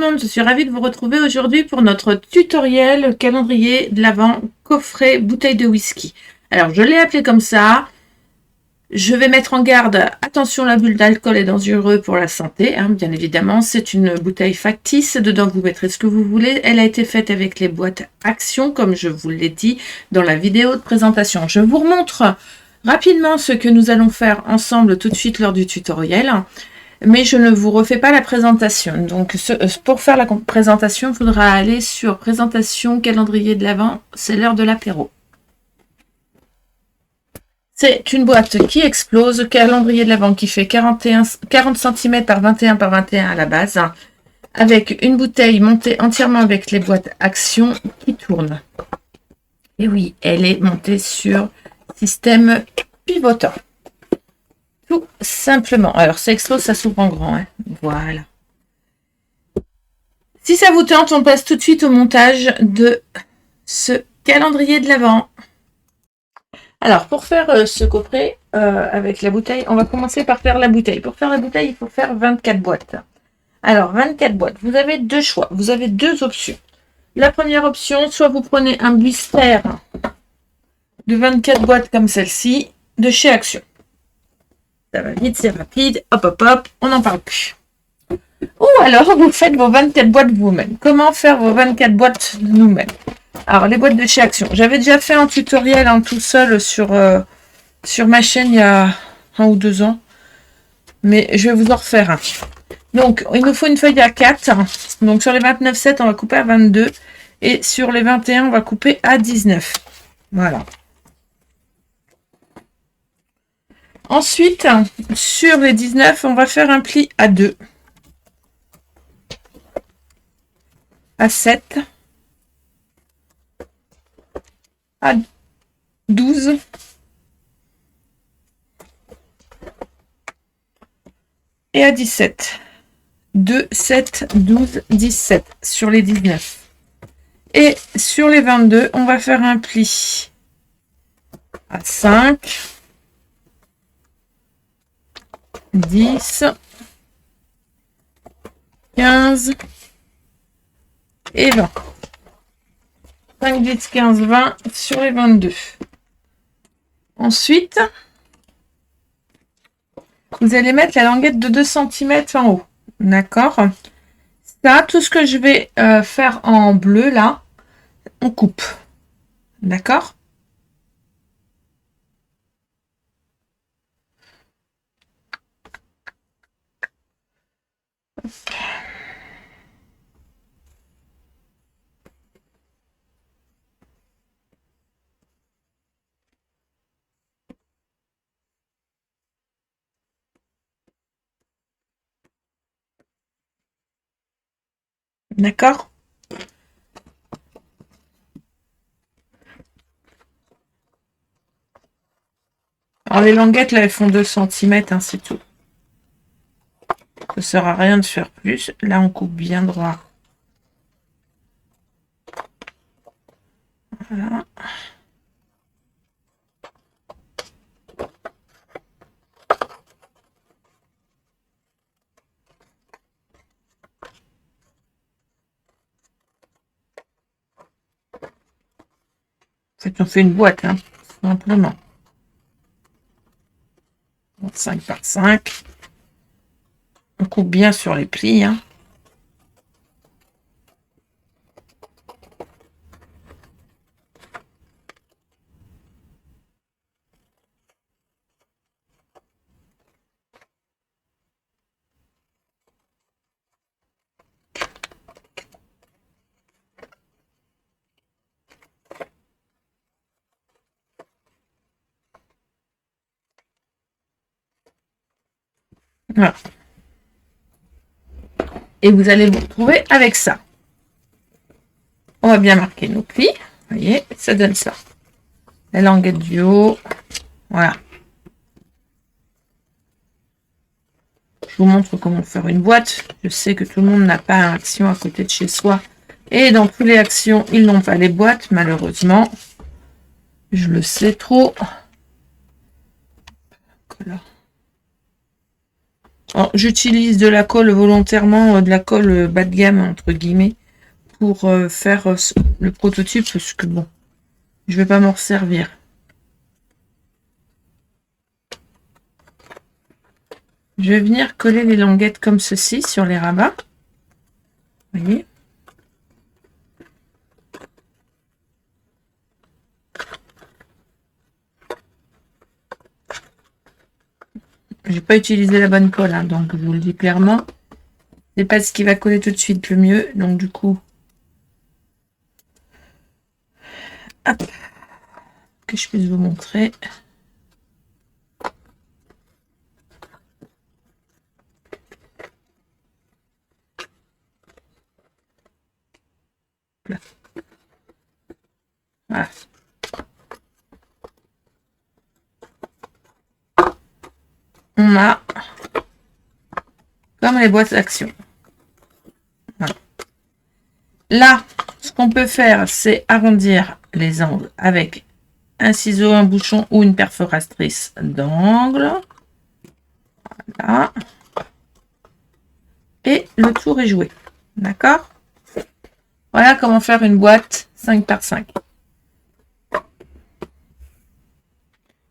monde, je suis ravie de vous retrouver aujourd'hui pour notre tutoriel calendrier de l'Avent coffret bouteille de whisky. Alors je l'ai appelé comme ça, je vais mettre en garde, attention la bulle d'alcool est dangereuse pour la santé, hein, bien évidemment c'est une bouteille factice, dedans vous mettrez ce que vous voulez, elle a été faite avec les boîtes Action comme je vous l'ai dit dans la vidéo de présentation. Je vous remontre rapidement ce que nous allons faire ensemble tout de suite lors du tutoriel. Mais je ne vous refais pas la présentation. Donc, pour faire la présentation, il faudra aller sur présentation calendrier de l'Avent. C'est l'heure de l'apéro. C'est une boîte qui explose, calendrier de l'Avent qui fait 40 cm par 21 par 21 à la base, avec une bouteille montée entièrement avec les boîtes Action qui tournent. Et oui, elle est montée sur système pivotant. Tout simplement. Alors, ça explose, ça s'ouvre en grand. Hein. Voilà. Si ça vous tente, on passe tout de suite au montage de ce calendrier de l'Avent. Alors, pour faire ce coffret avec la bouteille, on va commencer par faire la bouteille. Pour faire la bouteille, il faut faire 24 boîtes. Alors, 24 boîtes. Vous avez deux choix. Vous avez deux options. La première option, soit vous prenez un blister de 24 boîtes comme celle-ci, de chez Action. Ça va vite, c'est rapide, hop, hop, hop, on n'en parle plus. Ou alors, vous faites vos 24 boîtes vous-même. Comment faire vos 24 boîtes nous-mêmes? Alors, les boîtes de chez Action. J'avais déjà fait un tutoriel tout seul sur ma chaîne il y a 1 ou 2 ans. Mais je vais vous en refaire un. Donc, il nous faut une feuille A4. Donc, sur les 29,7, on va couper à 22. Et sur les 21, on va couper à 19. Voilà. Ensuite, sur les 19, on va faire un pli à 2, à 7, à 12, et à 17. 2, 7, 12, 17 sur les 19. Et sur les 22, on va faire un pli à 5, 10, 15 et 20. 5, 10, 15, 20 sur les 22. Ensuite, vous allez mettre la languette de 2 cm en haut. D'accord? Ça, tout ce que je vais faire en bleu, là, on coupe. D'accord? D'accord? Alors les languettes là elles font 2 cm, hein, c'est tout. Ça sert à rien de faire plus. Là on coupe bien droit. Voilà. En fait on fait une boîte, hein, simplement. 5 par 5. On coupe bien sur les plis. Hein. Voilà. Et vous allez vous retrouver avec ça. On va bien marquer nos plis. Vous voyez, ça donne ça. La languette du haut. Voilà. Je vous montre comment faire une boîte. Je sais que tout le monde n'a pas un Action à côté de chez soi. Et dans tous les Actions, ils n'ont pas les boîtes, malheureusement. Je le sais trop. Voilà. J'utilise de la colle volontairement, de la colle bas de gamme, entre guillemets, pour faire le prototype, parce que bon, je vais pas m'en servir. Je vais venir coller les languettes comme ceci sur les rabats. Vous voyez? J'ai pas utilisé la bonne colle, hein, donc je vous le dis clairement. C'est pas ce qui va coller tout de suite le mieux, donc du coup, hop, que je puisse vous montrer. Voilà. On a comme les boîtes d'action. Voilà. Là, ce qu'on peut faire, c'est arrondir les angles avec un ciseau, un bouchon ou une perforatrice d'angle. Voilà. Et le tour est joué. D'accord? Voilà comment faire une boîte 5 par 5.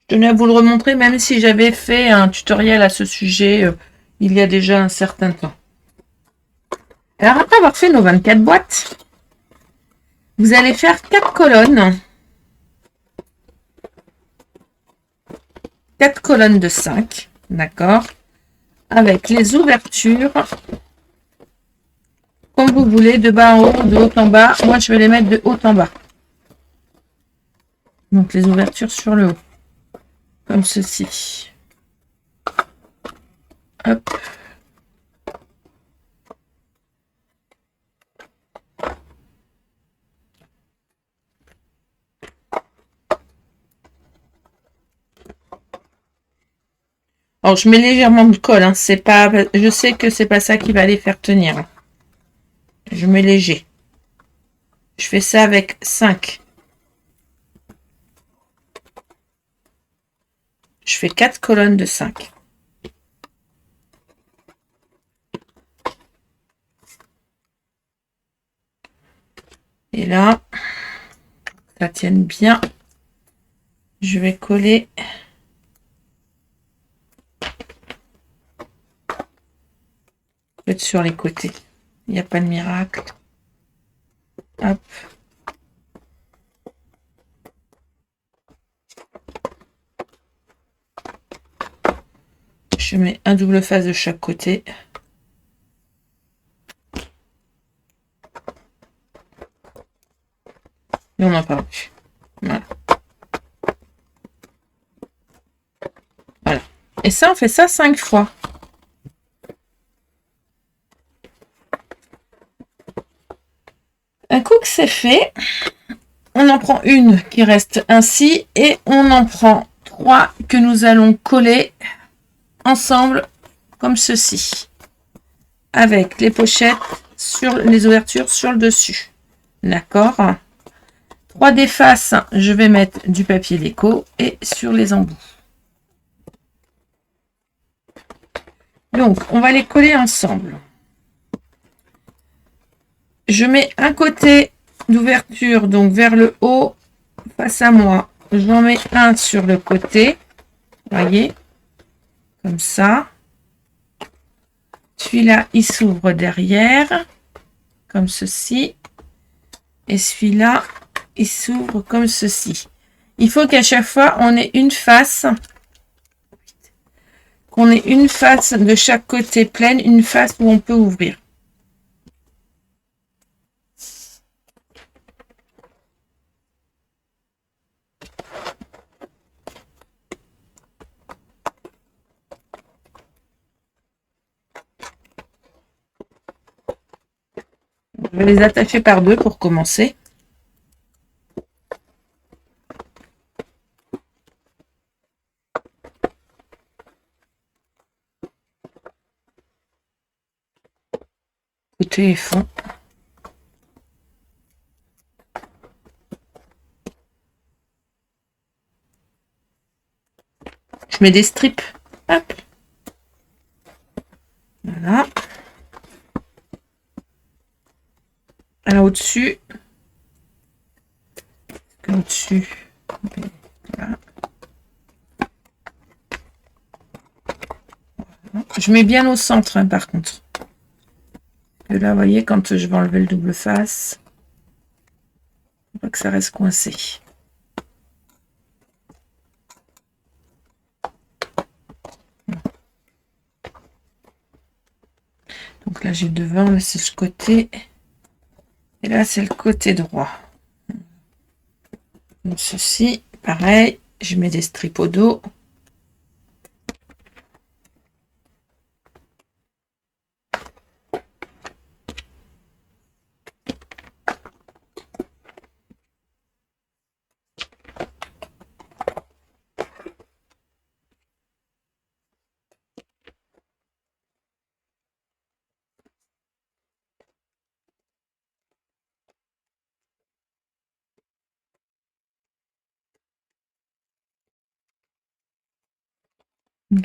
Je tenais à vous le remontrer, même si j'avais fait un tutoriel à ce sujet il y a déjà un certain temps. Alors, après avoir fait nos 24 boîtes, vous allez faire 4 colonnes. 4 colonnes de 5, d'accord? Avec les ouvertures, comme vous voulez, de bas en haut, de haut en bas. Moi, je vais les mettre de haut en bas. Donc, les ouvertures sur le haut. Comme ceci. Hop. Alors, je mets légèrement de colle, hein. C'est pas, je sais que c'est pas ça qui va les faire tenir. Je mets léger. Je fais ça avec 5. Je fais 4 colonnes de 5. Et là, ça tienne bien. Je vais coller. Sur les côtés. Il n'y a pas de miracle. Hop. Je mets un double face de chaque côté. Et on n'en parle plus. Voilà. Voilà. Et ça, on fait ça 5 fois. Un coup que c'est fait, on en prend une qui reste ainsi et on en prend 3 que nous allons coller ensemble comme ceci. Avec les pochettes sur les ouvertures sur le dessus. D'accord? 3 des faces, je vais mettre du papier déco et sur les embouts. Donc, on va les coller ensemble. Je mets un côté d'ouverture, donc vers le haut, face à moi. J'en mets un sur le côté. Voyez, comme ça. Celui-là, il s'ouvre derrière, comme ceci. Et celui-là, il s'ouvre comme ceci. Il faut qu'à chaque fois, on ait une face, qu'on ait une face de chaque côté pleine, une face où on peut ouvrir. Je vais les attacher par deux pour commencer. Côté et fond. Je mets des strips. Hop. Alors au-dessus, au-dessus, voilà. Je mets bien au centre, hein, par contre. Et là, vous voyez, quand je vais enlever le double face, faut pas que ça reste coincé. Donc là, j'ai devant, là, c'est ce côté. Et là, c'est le côté droit. Donc ceci, pareil, je mets des strips au dos.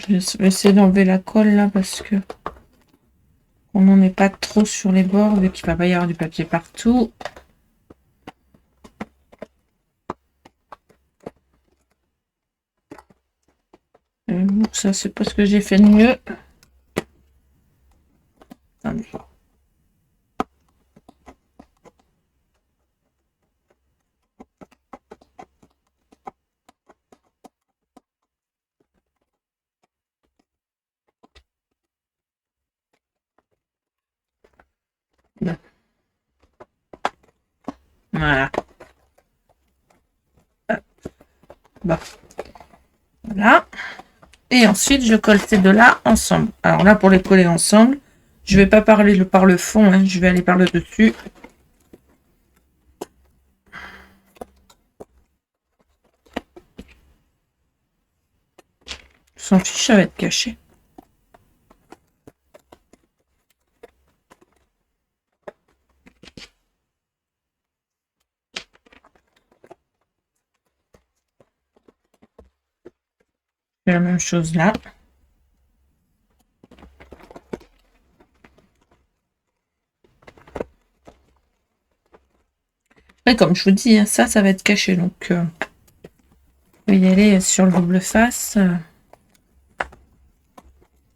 Je vais essayer d'enlever la colle là parce que on n'en est pas trop sur les bords vu qu'il va pas y avoir du papier partout. Ça, c'est pas ce que j'ai fait de mieux. Attendez. Voilà. Bon. Voilà. Et ensuite, je colle ces deux-là ensemble. Alors là, pour les coller ensemble, je vais pas parler par le fond, hein, je vais aller par le dessus. Je s'en fiche, ça va être caché. Je fais la même chose là. Et comme je vous dis, hein, ça va être caché. Donc, je vais y aller sur le double face.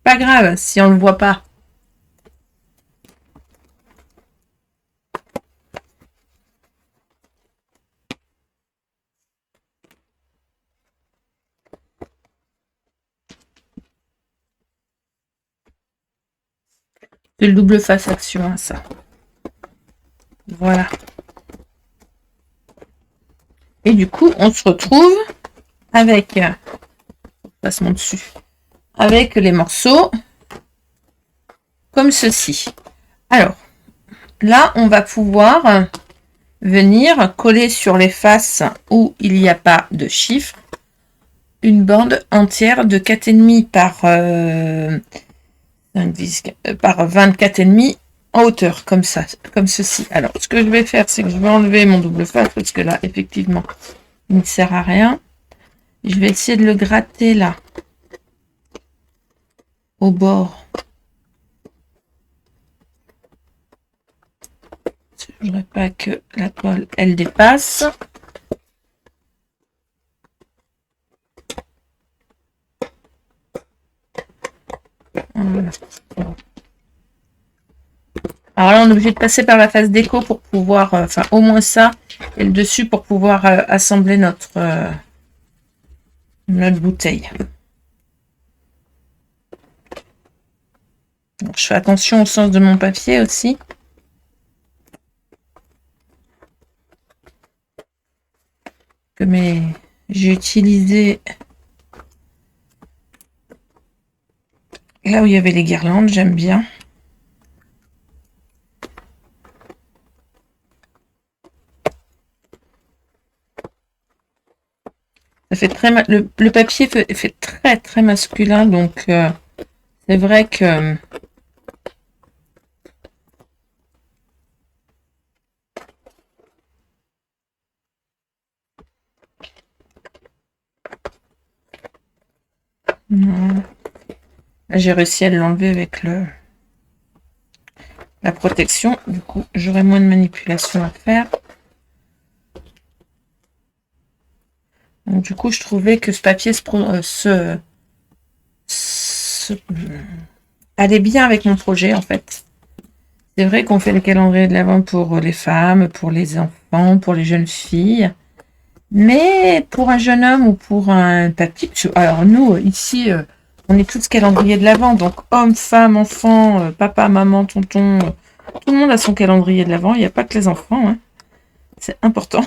Pas grave si on le voit pas. C'est le double face action, hein, ça. Voilà. Et du coup, on se retrouve avec, passe mon dessus, avec les morceaux comme ceci. Alors, là, on va pouvoir venir coller sur les faces où il n'y a pas de chiffre une bande entière de 4,5 par 24,5 en hauteur, comme ça, comme ceci. Alors, ce que je vais faire, c'est que je vais enlever mon double face parce que là, effectivement, il ne sert à rien. Je vais essayer de le gratter là, au bord. Je ne voudrais pas que la toile, elle dépasse. Voilà. Alors là, on est obligé de passer par la phase déco pour pouvoir, enfin au moins ça, et le dessus pour pouvoir assembler notre bouteille. Donc, je fais attention au sens de mon papier aussi. J'ai utilisé là où il y avait les guirlandes, j'aime bien. Ça fait très le papier fait très très masculin, donc c'est vrai que j'ai réussi à l'enlever avec le la protection. Du coup, j'aurai moins de manipulation à faire. Donc, du coup, je trouvais que ce papier allait bien avec mon projet, en fait. C'est vrai qu'on fait le calendrier de l'Avent pour les femmes, pour les enfants, pour les jeunes filles. Mais pour un jeune homme ou pour un papy, alors nous, ici, on est tous calendrier de l'Avent. Donc, homme, femme, enfant, papa, maman, tonton, tout le monde a son calendrier de l'Avent. Il n'y a pas que les enfants. Hein. C'est important.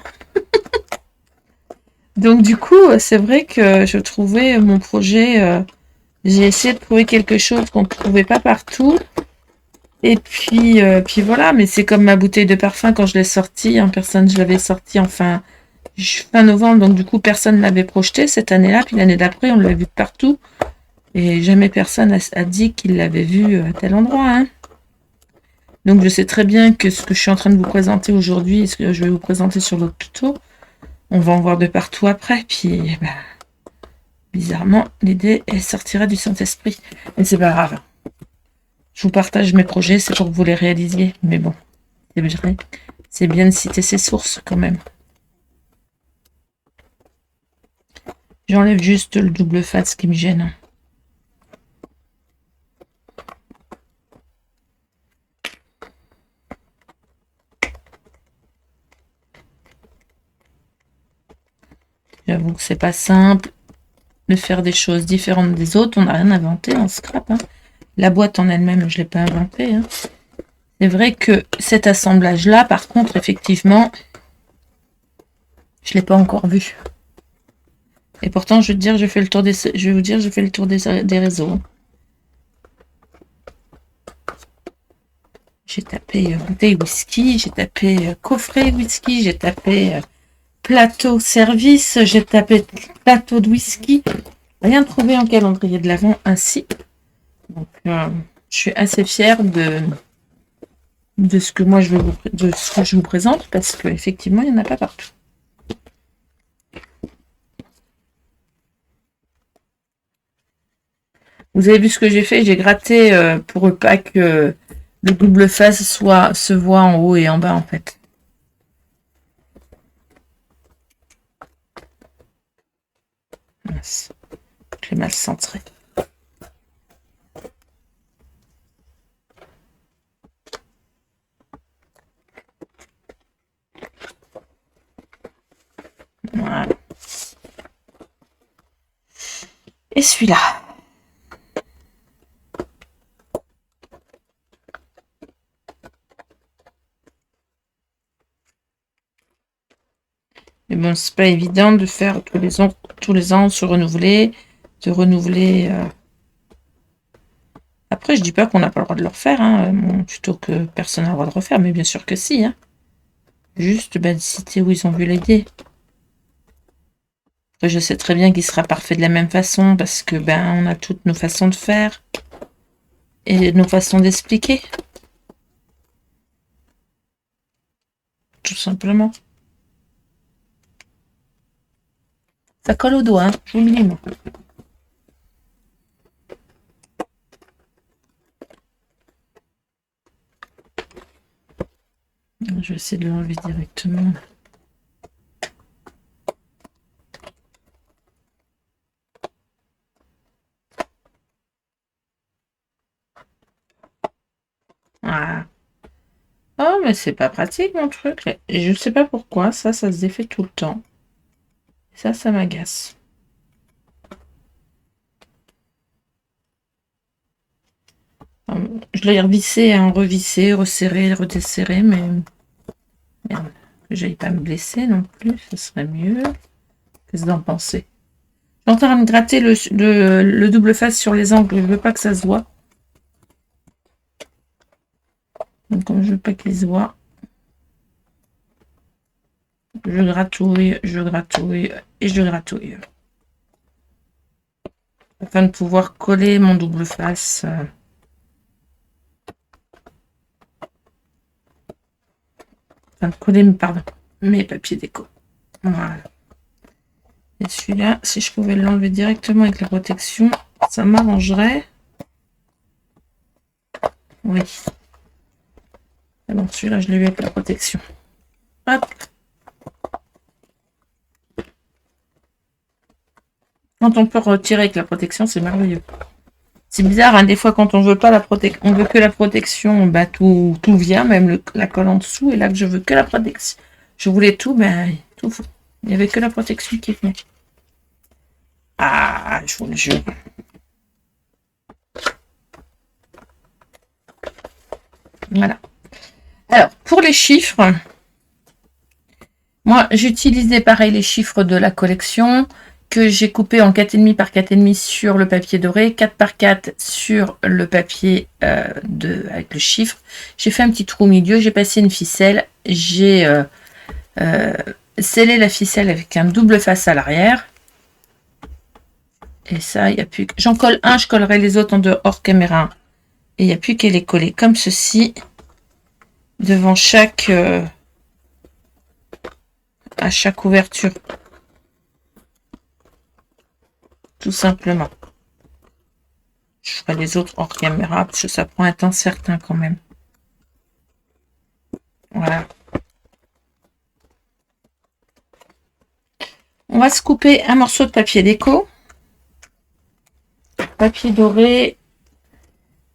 Donc, du coup, c'est vrai que je trouvais mon projet... j'ai essayé de trouver quelque chose qu'on ne trouvait pas partout. Et puis voilà, mais c'est comme ma bouteille de parfum quand je l'ai sortie. En personne, je l'avais sortie fin novembre, donc du coup, personne ne l'avait projeté cette année-là. Puis l'année d'après, on l'a vu partout. Et jamais personne a dit qu'il l'avait vu à tel endroit. Hein. Donc je sais très bien que ce que je suis en train de vous présenter aujourd'hui, et ce que je vais vous présenter sur l'autre tuto, on va en voir de partout après. Puis, bizarrement, l'idée, elle sortira du Saint-Esprit. Mais c'est pas grave. Je vous partage mes projets, c'est pour que vous les réalisiez. Mais bon, c'est bien de citer ses sources quand même. J'enlève juste le double face qui me gêne. J'avoue que c'est pas simple de faire des choses différentes des autres. On n'a rien inventé en scrap. Hein. La boîte en elle-même, je ne l'ai pas inventée. Hein. C'est vrai que cet assemblage-là, par contre, effectivement, je ne l'ai pas encore vu. Et pourtant, je vais vous dire, je fais le tour des réseaux. J'ai tapé bouteille whisky, j'ai tapé coffret whisky, j'ai tapé plateau service, j'ai tapé plateau de whisky. Rien trouvé en calendrier de l'Avent ainsi. Donc, je suis assez fière de ce que moi je vous présente parce qu'effectivement, il n'y en a pas partout. Vous avez vu ce que j'ai fait? J'ai gratté pour pas que le double face se voit en haut et en bas en fait. Mince. Je l'ai mal centré. Voilà. Et celui-là. Mais bon, c'est pas évident de faire tous les ans se renouveler, de renouveler. Après, je dis pas qu'on n'a pas le droit de le refaire, hein, mon tuto que personne n'a le droit de refaire, mais bien sûr que si. Hein. Juste de citer où ils ont vu l'idée. Après, je sais très bien qu'il sera parfait de la même façon parce que on a toutes nos façons de faire et nos façons d'expliquer. Tout simplement. Ça colle au doigt, hein, je vous le dis, moi. Je vais essayer de l'enlever directement. Voilà. Oh, mais c'est pas pratique mon truc. Et je sais pas pourquoi, ça se défait tout le temps. Ça m'agace. Je l'ai revissé, hein, revissé, resserré, redesserré, mais merde, que j'aille pas me blesser non plus, ce serait mieux. Qu'est-ce que vous en pensez? Je suis en train de gratter le double face sur les angles, je veux pas que ça se voit. Donc comme je veux pas qu'il se voit, je gratouille et je gratouille. Afin de pouvoir coller mon double face. Enfin, de coller, mes papiers déco. Voilà. Et celui-là, si je pouvais l'enlever directement avec la protection, ça m'arrangerait. Oui. Ah bon, celui-là, je l'ai eu avec la protection. Hop. Quand on peut retirer avec la protection, c'est merveilleux. C'est bizarre, hein, des fois, quand on veut pas la protection, on veut que la protection, bah, tout vient, même la colle en dessous, et là que je veux que la protection. Je voulais tout, ben, tout. Il n'y avait que la protection qui venait. Ah, je vous le jure. Voilà. Alors, pour les chiffres, moi, j'utilisais pareil les chiffres de la collection que j'ai coupé en 4,5 par 4,5 sur le papier doré, 4 par 4 sur le papier avec le chiffre. J'ai fait un petit trou au milieu, j'ai passé une ficelle, j'ai scellé la ficelle avec un double face à l'arrière. Et ça, il n'y a plus que... J'en colle un, je collerai les autres en dehors caméra. Et il n'y a plus qu'à les coller comme ceci, devant chaque... à chaque ouverture. Tout simplement. Je ferai les autres hors caméra, parce que ça prend un temps certain quand même. Voilà. On va se couper un morceau de papier déco. Papier doré.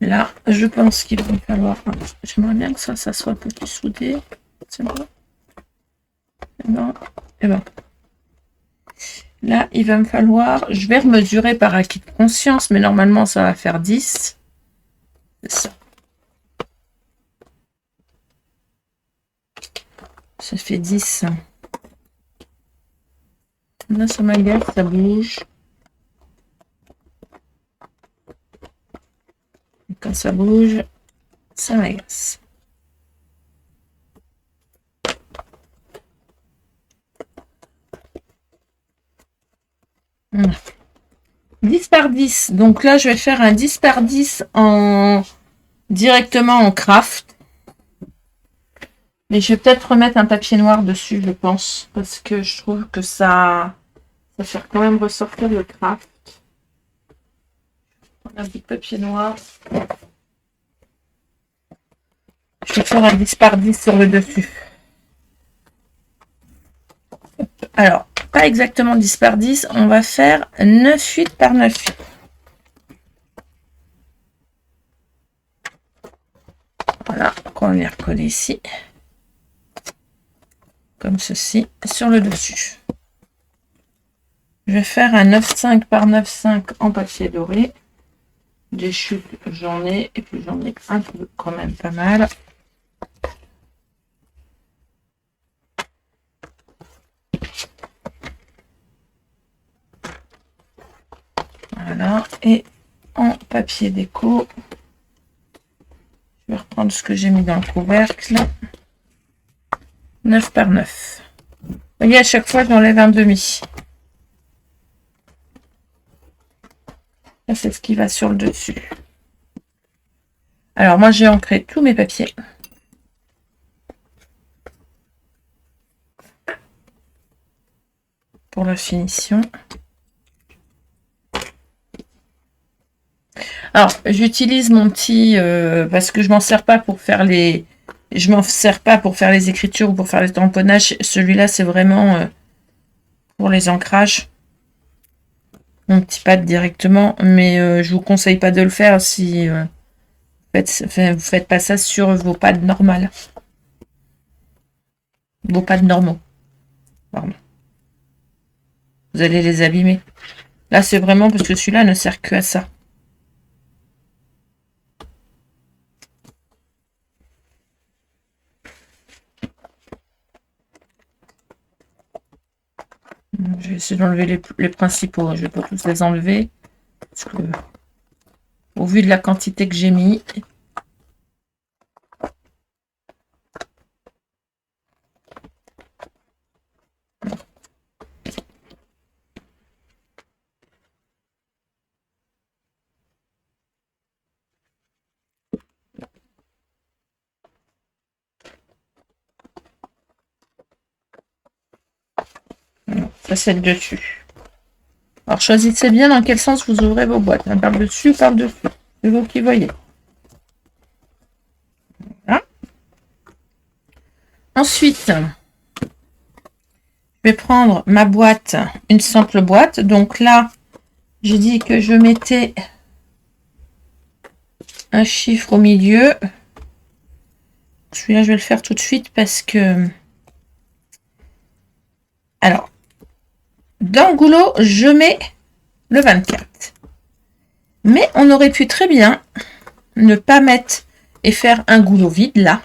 Là, je pense qu'il va me falloir... J'aimerais bien que ça soit un peu plus soudé. C'est bon. C'est bon. Et bon. Là, il va me falloir... Je vais remesurer par acquis de conscience, mais normalement, ça va faire 10. C'est ça. Ça fait 10. Là, ça m'agace, ça bouge. Et quand ça bouge, ça m'agace. Voilà. 10 par 10. Donc là, je vais faire un 10 par 10 directement en craft. Mais je vais peut-être remettre un papier noir dessus, je pense. Parce que je trouve que ça fait quand même ressortir le craft. Un petit papier noir. Je vais faire un 10 par 10 sur le dessus. Alors, pas exactement 10 par 10. On va faire 9,8 par 9,8. Voilà, on va les recoller ici. Comme ceci, sur le dessus. Je vais faire un 9,5 par 9,5 en papier doré. Des chutes, j'en ai, et puis j'en ai un peu, quand même pas mal. Voilà, et en papier déco, je vais reprendre ce que j'ai mis dans le couvercle. 9 par 9. Vous voyez, à chaque fois, j'enlève un demi. Ça, c'est ce qui va sur le dessus. Alors, moi, j'ai ancré tous mes papiers. Pour la finition. Alors, j'utilise mon petit... parce que je m'en sers pas pour faire les... Je m'en sers pas pour faire les écritures ou pour faire les tamponnages. Celui-là, c'est vraiment pour les ancrages. Mon petit pad directement. Mais je vous conseille pas de le faire si vous faites pas ça sur vos pads normales. Vos pads normaux. Pardon. Vous allez les abîmer. Là, c'est vraiment parce que celui-là ne sert que à ça. Je vais essayer d'enlever les principaux. Je vais pas tous les enlever. Parce que, au vu de la quantité que j'ai mis. Ça, c'est le dessus. Alors, choisissez bien dans quel sens vous ouvrez vos boîtes. Par dessus ou par dessous. C'est vous qui voyez. Voilà. Ensuite, je vais prendre ma boîte, une simple boîte. Donc là, j'ai dit que je mettais un chiffre au milieu. Celui-là, je vais le faire tout de suite parce que... Alors, dans le goulot, je mets le 24. Mais on aurait pu très bien ne pas mettre et faire un goulot vide là.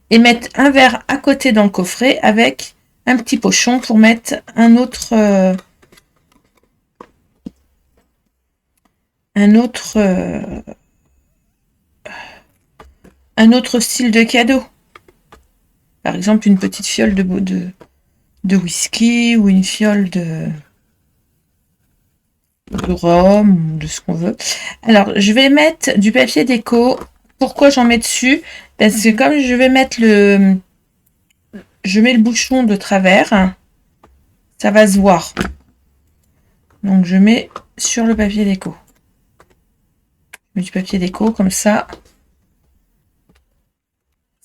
Et mettre un verre à côté dans le coffret avec un petit pochon pour mettre un autre style de cadeau. Par exemple, une petite fiole de whisky ou une fiole de rhum ou de ce qu'on veut. Alors, je vais mettre du papier déco. Pourquoi j'en mets dessus? Parce que comme je vais mettre je mets le bouchon de travers, ça va se voir. Donc, je mets sur le papier déco. Je mets du papier déco, comme ça,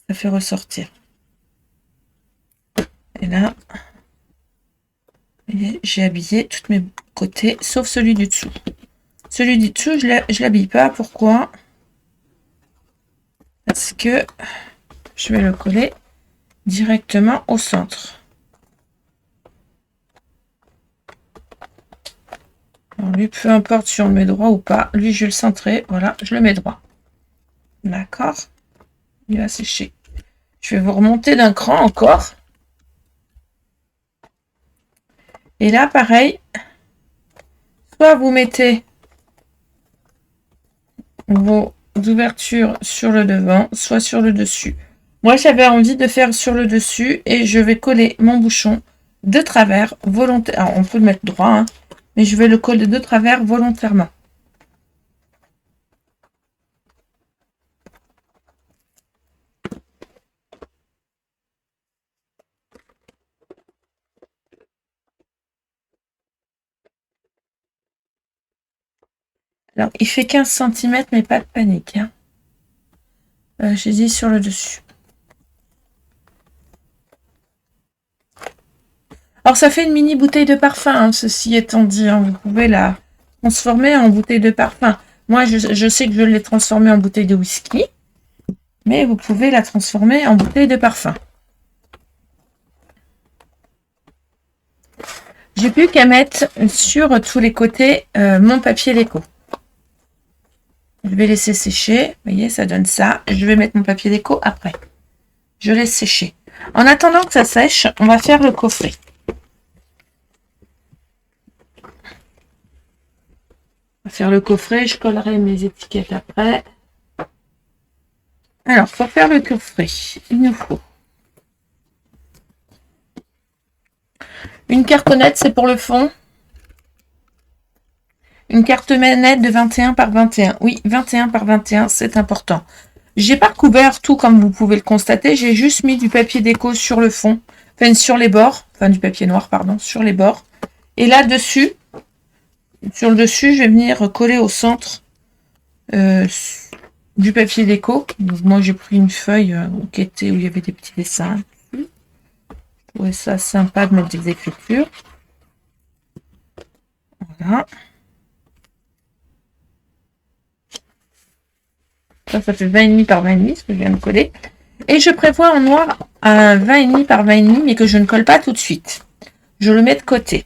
ça fait ressortir. Et là, j'ai habillé tous mes côtés, sauf celui du dessous. Celui du dessous, je l'habille pas. Pourquoi? Parce que je vais le coller directement au centre. Alors lui, peu importe si on le met droit ou pas, lui je vais le centrer, voilà, je le mets droit. D'accord? Il va sécher. Je vais vous remonter d'un cran encore. Et là, pareil, soit vous mettez vos ouvertures sur le devant, soit sur le dessus. Moi, j'avais envie de faire sur le dessus et je vais coller mon bouchon de travers volontairement. Alors, on peut le mettre droit, hein, mais je vais le coller de travers volontairement. Alors, il fait 15 cm, mais pas de panique. Hein. J'ai dit sur le dessus. Alors, ça fait une mini bouteille de parfum, hein, ceci étant dit. Hein. Vous pouvez la transformer en bouteille de parfum. Moi, je sais que je l'ai transformée en bouteille de whisky. Mais vous pouvez la transformer en bouteille de parfum. J'ai plus qu'à mettre sur tous les côtés mon papier déco. Je vais laisser sécher. Vous voyez, ça donne ça. Je vais mettre mon papier déco après. Je laisse sécher. En attendant que ça sèche, on va faire le coffret. On va faire le coffret. Je collerai mes étiquettes après. Alors, pour faire le coffret, il nous faut une cartonnette, c'est pour le fond. Une carte manette de 21 par 21. Oui, 21 par 21, c'est important. J'ai pas recouvert tout comme vous pouvez le constater. J'ai juste mis du papier déco sur le fond. Enfin, sur les bords. Enfin, du papier noir, pardon, sur les bords. Et là-dessus, sur le dessus, je vais venir coller au centre du papier déco. Donc, moi, j'ai pris une feuille où il y avait des petits dessins. Je trouvais ça sympa de mettre des écritures. Voilà. Ça fait 20,5 par 20,5, ce que je viens de coller. Et je prévois en noir un 20,5 par 20,5, mais que je ne colle pas tout de suite. Je le mets de côté.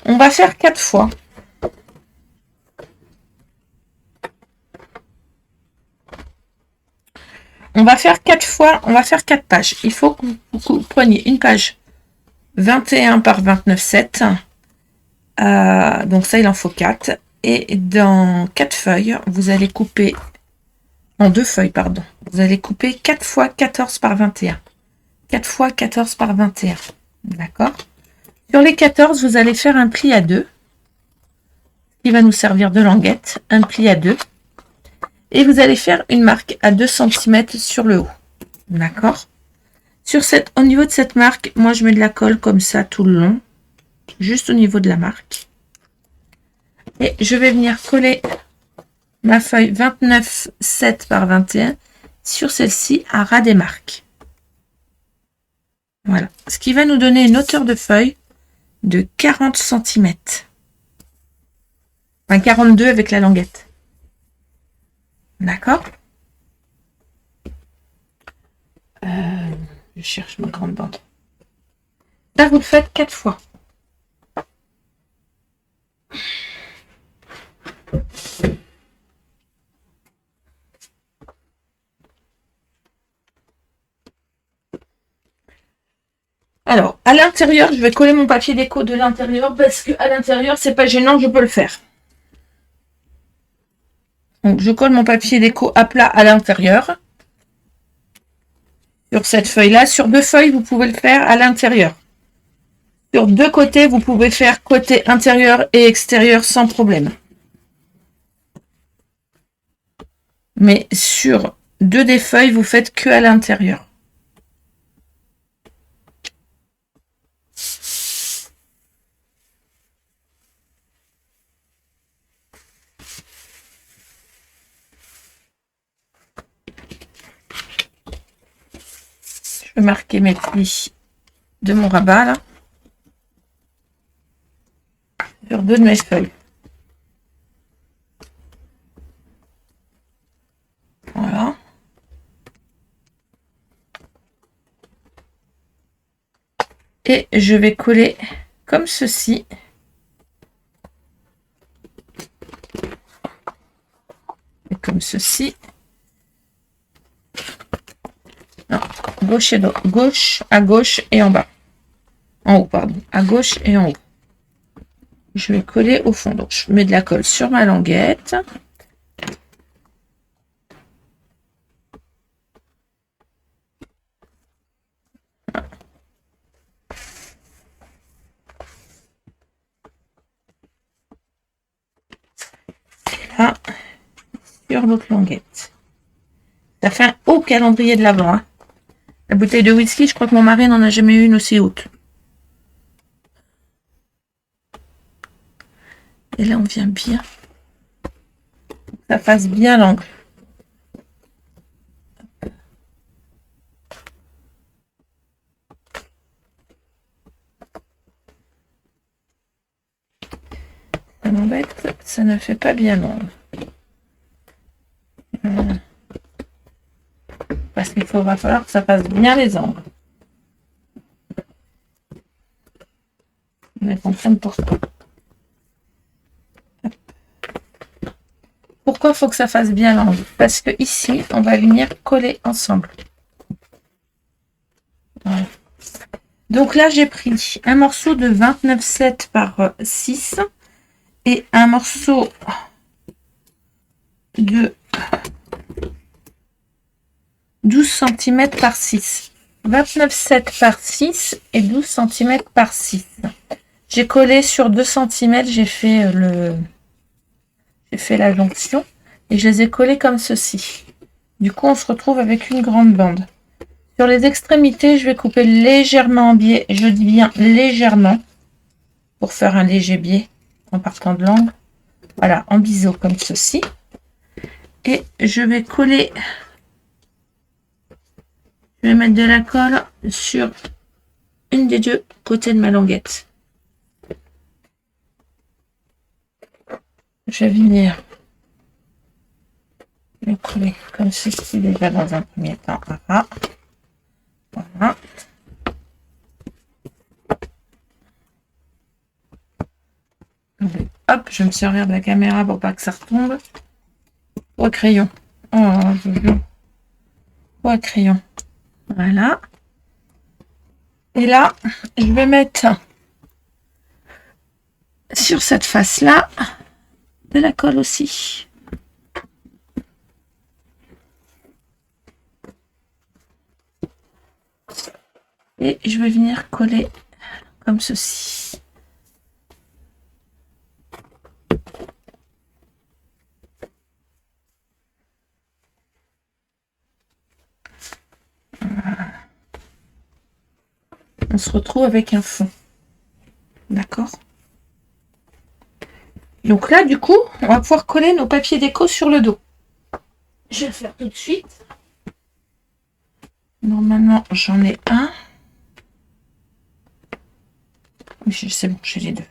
On va faire 4 fois. On va faire 4 fois, on va faire 4 pages. Il faut que vous preniez une page 21 par 29,7. Donc ça, il en faut 4. Et dans 4 feuilles, vous allez couper... En 2 feuilles, pardon. Vous allez couper 4 fois 14 par 21. 4 fois 14 par 21. D'accord? Sur les 14, vous allez faire un pli à 2. Qui va nous servir de languette. Un pli à 2. Et vous allez faire une marque à 2 cm sur le haut. D'accord? Au niveau de cette marque, moi je mets de la colle comme ça tout le long. Juste au niveau de la marque. Et je vais venir coller ma feuille 29,7 par 21 sur celle-ci à ras des marques. Voilà. Ce qui va nous donner une hauteur de feuille de 40 cm. Enfin, 42 avec la languette. D'accord. Je cherche ma grande bande. Là, vous le faites 4 fois. Alors, à l'intérieur, je vais coller mon papier déco de l'intérieur parce que à l'intérieur, c'est pas gênant, je peux le faire. Donc, je colle mon papier déco à plat à l'intérieur. Sur cette feuille-là, sur 2 feuilles, vous pouvez le faire à l'intérieur. Sur 2 côtés, vous pouvez faire côté intérieur et extérieur sans problème. Mais sur 2 des feuilles, vous faites que à l'intérieur. Je vais marquer mes plis de mon rabat là. Sur 2 de mes feuilles. Voilà. Et je vais coller comme ceci. Et comme ceci. Non, gauche et gauche, à gauche et en bas. En haut, pardon. À gauche et en haut. Je vais coller au fond. Donc, je mets de la colle sur ma languette. Et là, sur l'autre languette. Ça fait un haut calendrier de l'Avent. Hein. La bouteille de whisky, je crois que mon mari n'en a jamais eu une aussi haute. Et là, on vient bien. Ça fasse bien l'angle. Ça m'embête, ça ne fait pas bien l'angle. Parce qu'il va falloir que ça fasse bien les angles. On est en train de pour ça. Pourquoi il faut que ça fasse bien l'angle? Parce que ici, on va venir coller ensemble. Voilà. Donc là, j'ai pris un morceau de 29,7 par 6 et un morceau de 12 cm par 6. 29,7 par 6 et 12 cm par 6. J'ai collé sur 2 cm, j'ai fait la jonction et je les ai collés comme ceci. Du coup, on se retrouve avec une grande bande. Sur les extrémités, je vais couper légèrement en biais. Je dis bien légèrement pour faire un léger biais en partant de l'angle. Voilà, en biseau comme ceci. Et je vais coller. Je vais mettre de la colle sur une des 2 côtés de ma languette. Je vais venir le coller comme ceci déjà dans un premier temps. Voilà. Voilà. Hop, je me servir de la caméra pour pas que ça retombe. Au crayon. Au crayon. Voilà. Et là, je vais mettre sur cette face-là de la colle aussi. Et je vais venir coller comme ceci. Voilà. On se retrouve avec un fond. D'accord? Donc là, du coup, on va pouvoir coller nos papiers déco sur le dos. Je vais le faire tout de suite. Normalement, j'en ai un. C'est bon, j'ai les deux.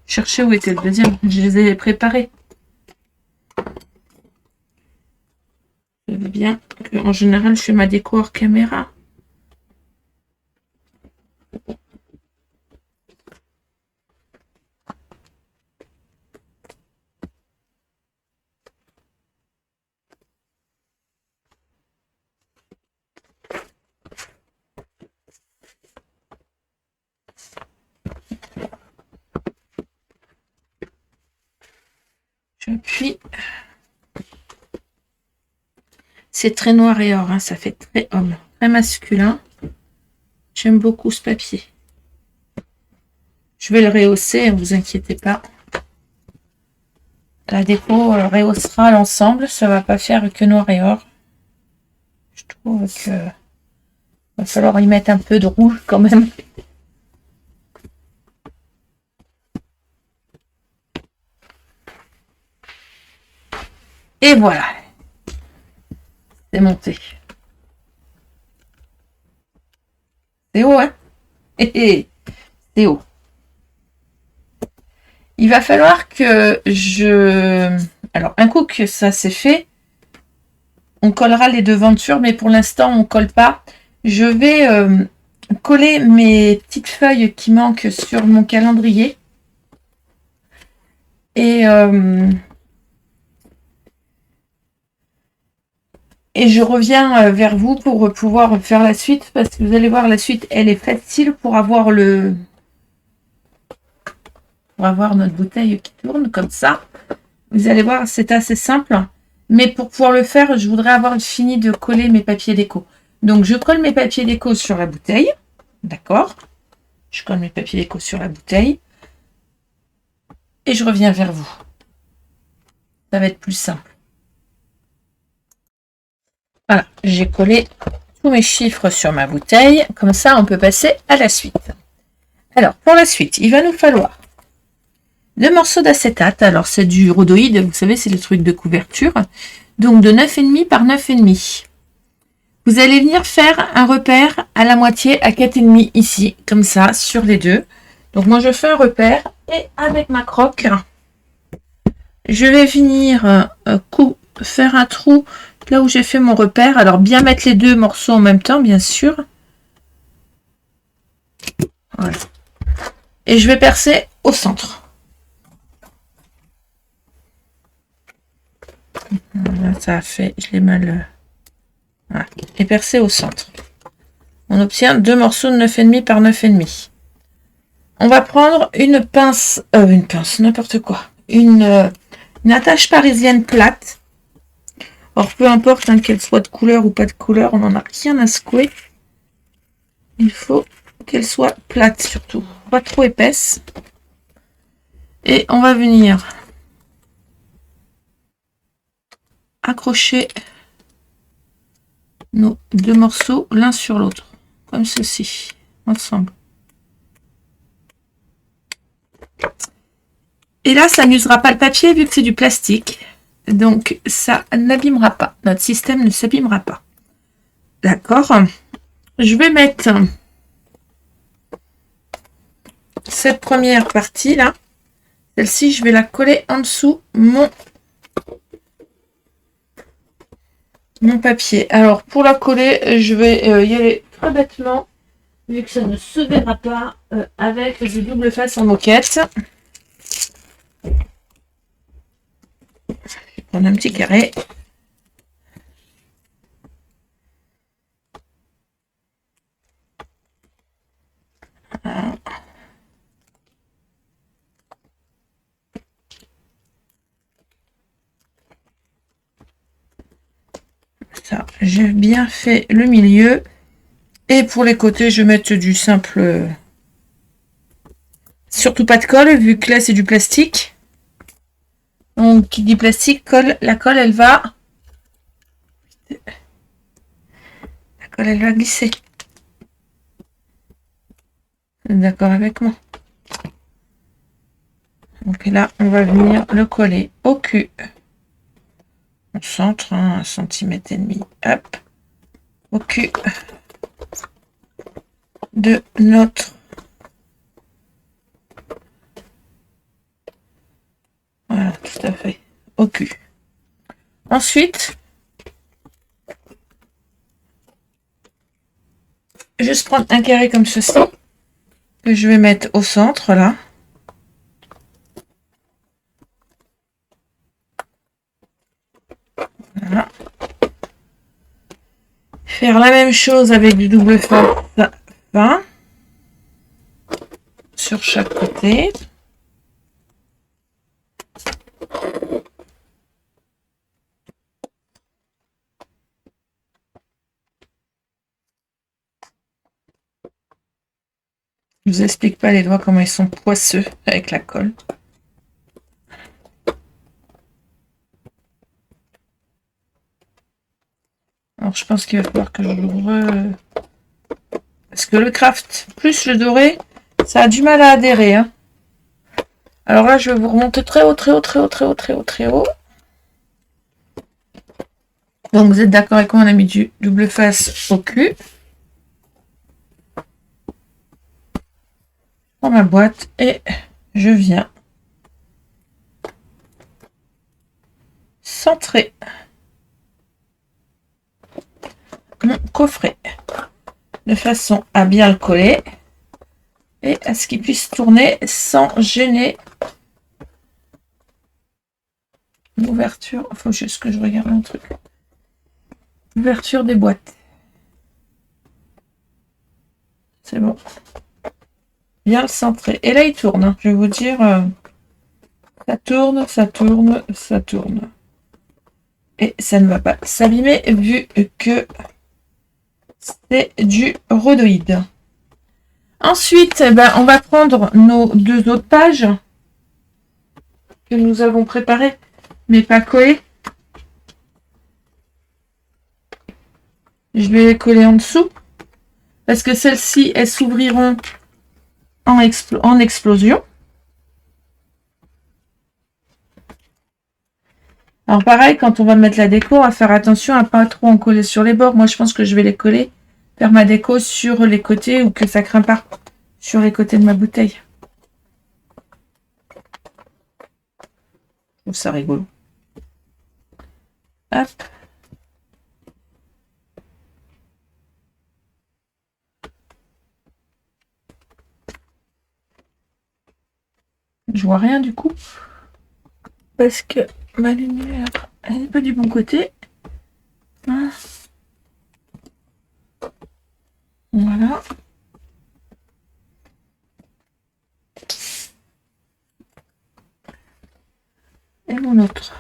Cherchez où était le deuxième. Je les ai préparés. Je veux bien que, en général, je fais ma déco hors caméra. J'appuie. C'est très noir et or, hein, ça fait très homme, très masculin. J'aime beaucoup ce papier. Je vais le rehausser, ne vous inquiétez pas. La déco rehaussera l'ensemble, ça va pas faire que noir et or. Je trouve que va falloir y mettre un peu de rouge quand même. Et voilà. C'est monté. C'est haut, hein? C'est haut. Il va falloir que je... Alors, un coup que ça c'est fait, on collera les devantures, mais pour l'instant, on ne colle pas. Je vais coller mes petites feuilles qui manquent sur mon calendrier. Et je reviens vers vous pour pouvoir faire la suite, parce que vous allez voir, la suite, elle est facile pour avoir notre bouteille qui tourne comme ça. Vous allez voir, c'est assez simple. Mais pour pouvoir le faire, je voudrais avoir fini de coller mes papiers déco. Donc, je colle mes papiers déco sur la bouteille. D'accord? Je colle mes papiers déco sur la bouteille. Et je reviens vers vous. Ça va être plus simple. Voilà, j'ai collé tous mes chiffres sur ma bouteille. Comme ça, on peut passer à la suite. Alors, pour la suite, il va nous falloir 2 morceaux d'acétate. Alors, c'est du rhodoïde, vous savez, c'est le truc de couverture. Donc, de 9,5 par 9,5. Vous allez venir faire un repère à la moitié, à 4,5 ici, comme ça, sur les deux. Donc, moi, je fais un repère et avec ma croque, je vais venir faire un trou là où j'ai fait mon repère. Alors, bien mettre les deux morceaux en même temps, bien sûr. Voilà. Et je vais percer au centre. Voilà, ça a fait, je l'ai mal... Voilà. Et percer au centre. On obtient 2 morceaux de 9,5 par 9,5. On va prendre une pince, n'importe quoi. Une attache parisienne plate. Or, peu importe hein, qu'elle soit de couleur ou pas de couleur, on n'en a rien à secouer. Il faut qu'elle soit plate surtout, pas trop épaisse. Et on va venir accrocher nos 2 morceaux l'un sur l'autre, comme ceci, ensemble. Et là, ça n'usera pas le papier vu que c'est du plastique. Donc, ça n'abîmera pas. Notre système ne s'abîmera pas. D'accord. Je vais mettre cette première partie là. Celle-ci, je vais la coller en dessous mon papier. Alors, pour la coller, je vais y aller très bêtement, vu que ça ne se verra pas, avec du double face en moquette. Je vais prendre un petit carré. Voilà. Ça, j'ai bien fait le milieu. Et pour les côtés, je vais mettre du simple... Surtout pas de colle, vu que là, c'est du plastique. Donc, qui dit plastique, colle, la colle, elle va... La colle, elle va glisser. D'accord avec moi? Donc là, on va venir le coller au cul. On centre, hein, 1,5 cm. Hop. Au cul de notre au cul. Ensuite, juste prendre un carré comme ceci, que je vais mettre au centre, là. Voilà. Faire la même chose avec du double face 20 sur chaque côté. Je vous explique pas les doigts comment ils sont poisseux avec la colle. Alors je pense qu'il va falloir que je parce que le craft plus le doré, ça a du mal à adhérer. Hein. Alors là, je vais vous remonter très haut, très haut, très haut, très haut, très haut, très haut. Donc vous êtes d'accord avec moi, on a mis du double face au cul. Dans ma boîte et je viens centrer mon coffret de façon à bien le coller et à ce qu'il puisse tourner sans gêner l'ouverture. Il faut juste que je regarde un truc. L'ouverture des boîtes. C'est bon. Bien le centrer. Et là, il tourne. Hein. Je vais vous dire, ça tourne, ça tourne, ça tourne. Et ça ne va pas s'abîmer vu que c'est du rhodoïde. Ensuite, on va prendre nos deux autres pages que nous avons préparées, mais pas collées. Je vais les coller en dessous parce que celles-ci, elles s'ouvriront en explosion. Alors pareil, quand on va mettre la déco, on va faire attention à pas trop en coller sur les bords. Moi, je pense que je vais les coller, faire ma déco sur les côtés ou que ça craint pas sur les côtés de ma bouteille. Je trouve ça rigolo. Hop. Je vois rien du coup. Parce que ma lumière, elle n'est pas du bon côté. Voilà. Et mon autre.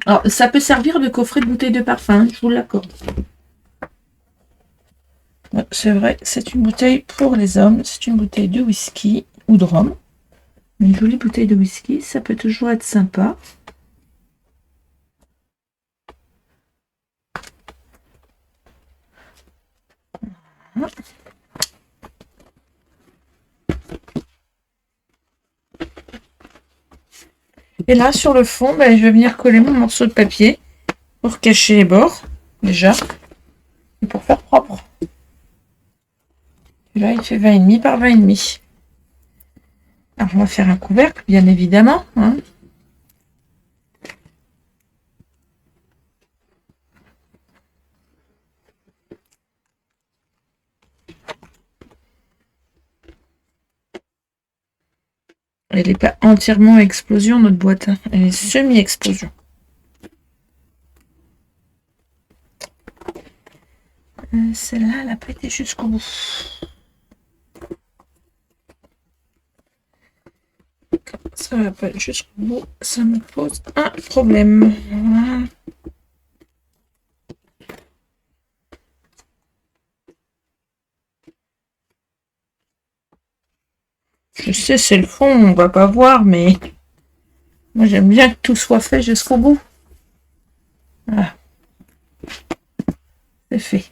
Alors, ça peut servir de coffret de bouteille de parfum, je vous l'accorde. C'est vrai, c'est une bouteille pour les hommes. C'est une bouteille de whisky ou de rhum. Une jolie bouteille de whisky, ça peut toujours être sympa. Et là, sur le fond, je vais venir coller mon morceau de papier pour cacher les bords, déjà, et pour faire propre. Et là, il fait 20,5 par 20,5. Alors, on va faire un couvercle, bien évidemment. Hein. Elle n'est pas entièrement explosion, notre boîte. Hein. Elle est semi-explosion. Celle-là, elle n'a pas été jusqu'au bout. Ça va pas jusqu'au bout. Ça me pose un problème. Voilà. Je sais, c'est le fond, on va pas voir, mais moi j'aime bien que tout soit fait jusqu'au bout. Voilà. C'est fait.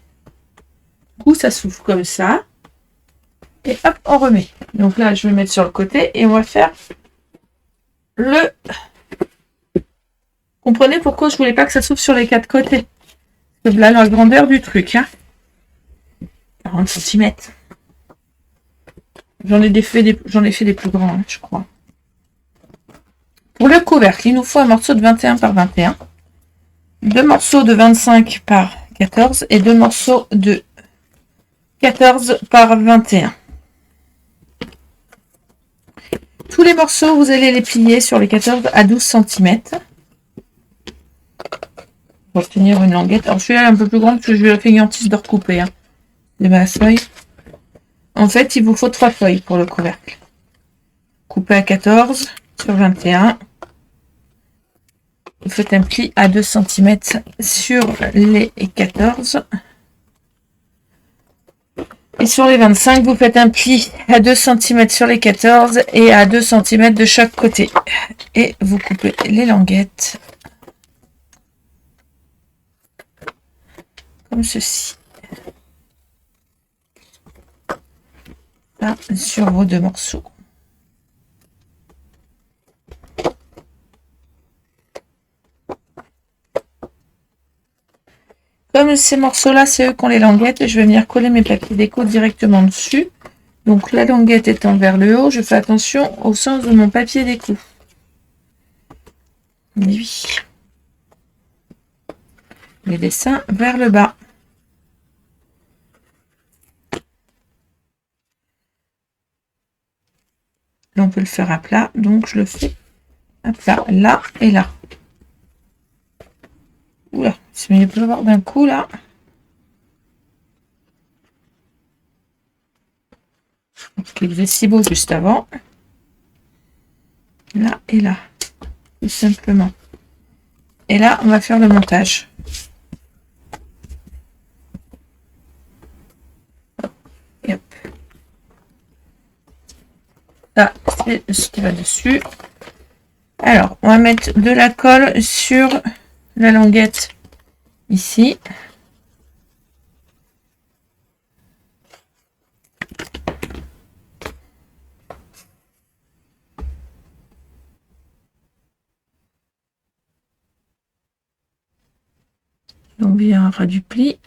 Du coup, ça s'ouvre comme ça. Et hop, on remet. Donc là, je vais mettre sur le côté et on va faire le... Comprenez pourquoi je voulais pas que ça s'ouvre sur les quatre côtés. C'est là la grandeur du truc. Hein. 40 cm. J'en ai fait des plus grands, hein, je crois. Pour le couvercle, il nous faut un morceau de 21 par 21, deux morceaux de 25 par 14 et deux morceaux de 14 par 21. Tous les morceaux, vous allez les plier sur les 14 à 12 cm. Pour obtenir une languette. Alors, je suis un peu plus grande parce que je vais la fainéantise de recouper. Hein, de ma feuille. En fait, il vous faut 3 feuilles pour le couvercle. Coupez à 14 sur 21. Vous faites un pli à 2 cm sur les 14. Et sur les 25, vous faites un pli à 2 cm sur les 14 et à 2 cm de chaque côté. Et vous coupez les languettes comme ceci. Là, sur vos deux morceaux. Comme ces morceaux-là, c'est eux qui ont les languettes, je vais venir coller mes papiers déco directement dessus. Donc la languette étant vers le haut, je fais attention au sens de mon papier déco. Oui. Les dessins vers le bas. Là, on peut le faire à plat, donc je le fais à plat, là et là. Oula, c'est mieux de voir d'un coup là. Parce qu'il faisait si beau juste avant. Là et là. Tout simplement. Et là, on va faire le montage. Et hop. Là, c'est ce qui va dessus. Alors, on va mettre de la colle sur la languette ici. Donc bien un ras du pli.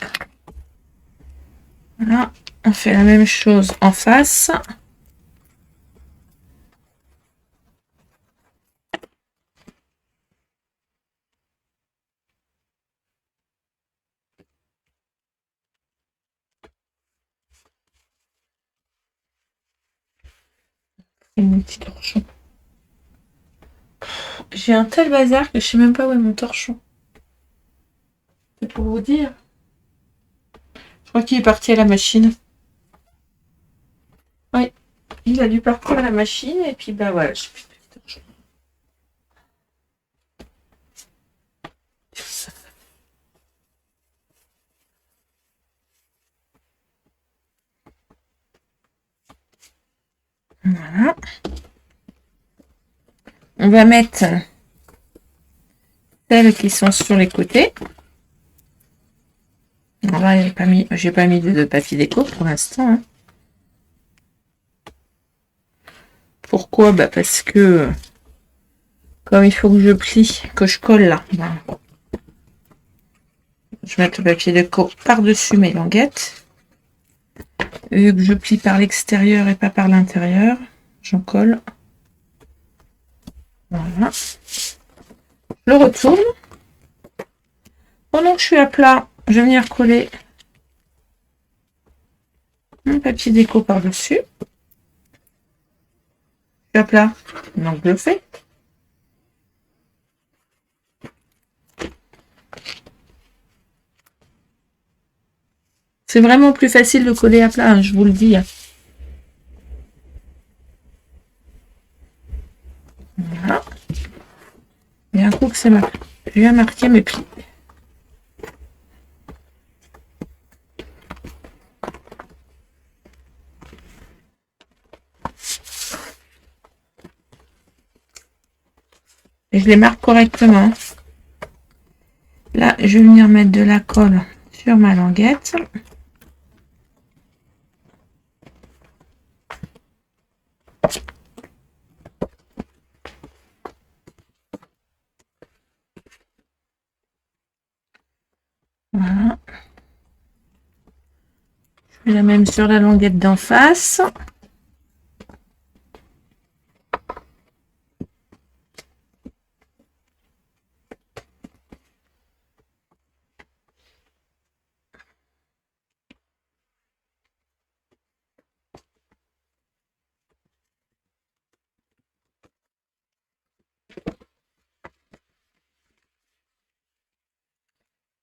Voilà, on fait la même chose en face. Et mon petit torchon. J'ai un tel bazar que je sais même pas où est mon torchon. C'est pour vous dire. Je crois qu'il est parti à la machine. Oui, il a dû partir à la machine et puis ben voilà, j'ai plus de petit torchon. Voilà. On va mettre celles qui sont sur les côtés. Là, j'ai pas mis de papier déco pour l'instant. Hein. Pourquoi? Bah parce que comme il faut que je plie, que je colle là. Voilà. Je vais mettre le papier déco par-dessus mes languettes. Vu que je plie par l'extérieur et pas par l'intérieur, j'en colle. Voilà. Je le retourne. Pendant que je suis à plat, je vais venir coller mon papier déco par-dessus. Je suis à plat, donc je le fais. C'est vraiment plus facile de coller à plat, hein, je vous le dis. Voilà. Et un coup que c'est marqué, je viens marquer mes plis. Et je les marque correctement. Là, je vais venir mettre de la colle sur ma languette. Voilà. Je fais la même sur la languette d'en face.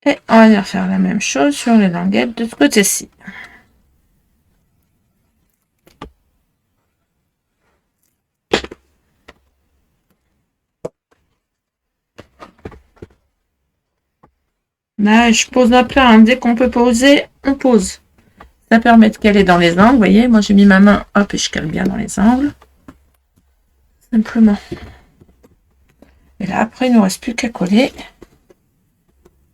Et on va venir faire la même chose sur les languettes de ce côté-ci. Là, je pose à plat. Hein. Dès qu'on peut poser, on pose. Ça permet de caler dans les angles. Vous voyez, moi j'ai mis ma main, hop, et je cale bien dans les angles. Simplement. Et là, après, il ne nous reste plus qu'à coller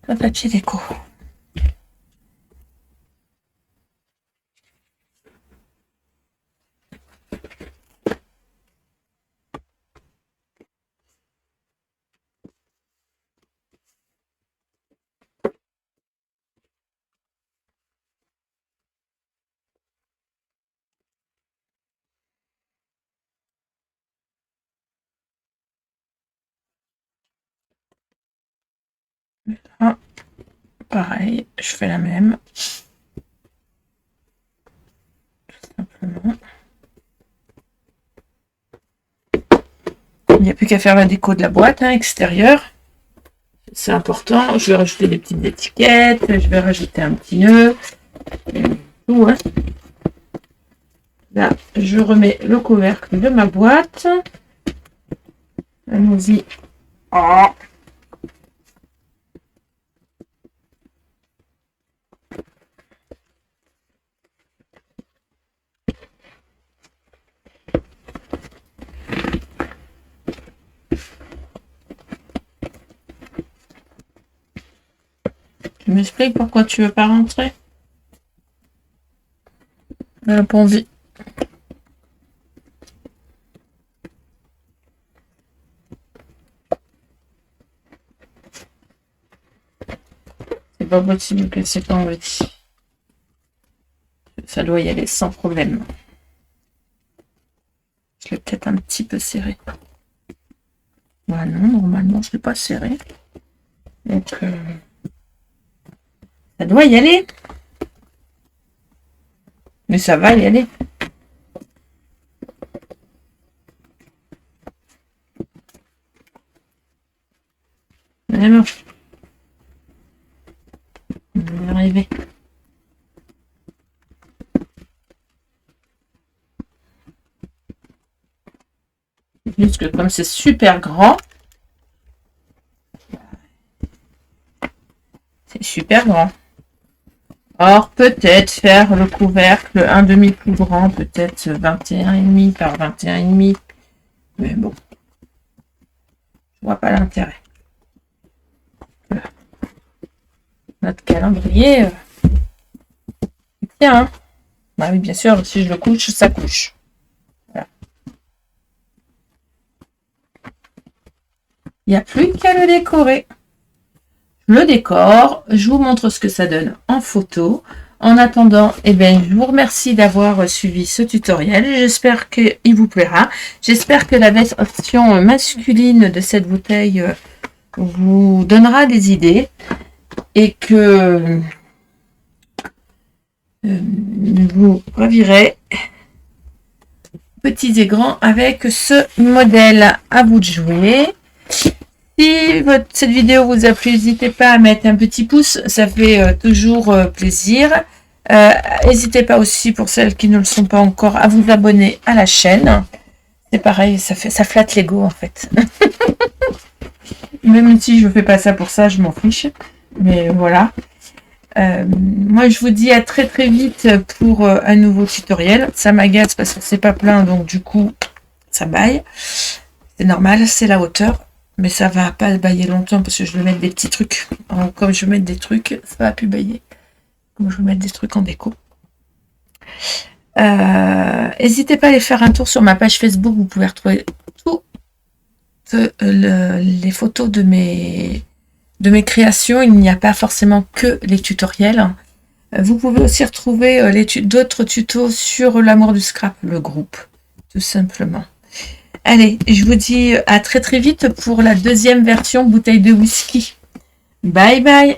le papier déco. Ah, pareil, je fais la même. Tout simplement. Il n'y a plus qu'à faire la déco de la boîte extérieure. C'est important. Je vais rajouter des petites étiquettes. Je vais rajouter un petit nœud. Tout, hein. Là, je remets le couvercle de ma boîte. Allons-y. Oh. Tu m'expliques pourquoi tu veux pas rentrer? Elle n'a pas envie. C'est pas possible que c'est pas envie. Ça doit y aller sans problème. Je l'ai peut-être un petit peu serré. Bah non, normalement je l'ai pas serré. Donc ça doit y aller. Mais ça va y aller. Alors, on va y arriver. Juste que comme c'est super grand, c'est super grand. Or, peut-être faire le couvercle un demi plus grand, peut-être 21,5 par 21,5. Mais bon, je vois pas l'intérêt. Voilà. Notre calendrier, tiens. Hein. Bah oui, bien sûr, si je le couche, ça couche. Voilà. Il n'y a plus qu'à le décorer. Le décor, je vous montre ce que ça donne en photo. En attendant, eh bien, je vous remercie d'avoir suivi ce tutoriel. J'espère qu'il vous plaira. J'espère que la version masculine de cette bouteille vous donnera des idées et que vous ravirez petits et grands avec ce modèle. À vous de jouer. Si cette vidéo vous a plu, n'hésitez pas à mettre un petit pouce, ça fait toujours plaisir. N'hésitez pas aussi, pour celles qui ne le sont pas encore, à vous abonner à la chaîne. C'est pareil, ça flatte l'ego en fait. Même si je ne fais pas ça pour ça, je m'en fiche. Mais voilà. Moi, je vous dis à très très vite pour un nouveau tutoriel. Ça m'agace parce que c'est pas plein, donc du coup, ça baille. C'est normal, c'est la hauteur. Mais ça va pas bailler longtemps parce que je vais mettre des petits trucs. Alors, comme je vais mettre des trucs, ça va plus bailler. Comme je vais mettre des trucs en déco. N'hésitez pas à aller faire un tour sur ma page Facebook. Vous pouvez retrouver toutes les photos de mes créations. Il n'y a pas forcément que les tutoriels. Vous pouvez aussi retrouver d'autres tutos sur l'amour du scrap, le groupe, tout simplement. Allez, je vous dis à très très vite pour la deuxième version bouteille de whisky. Bye bye.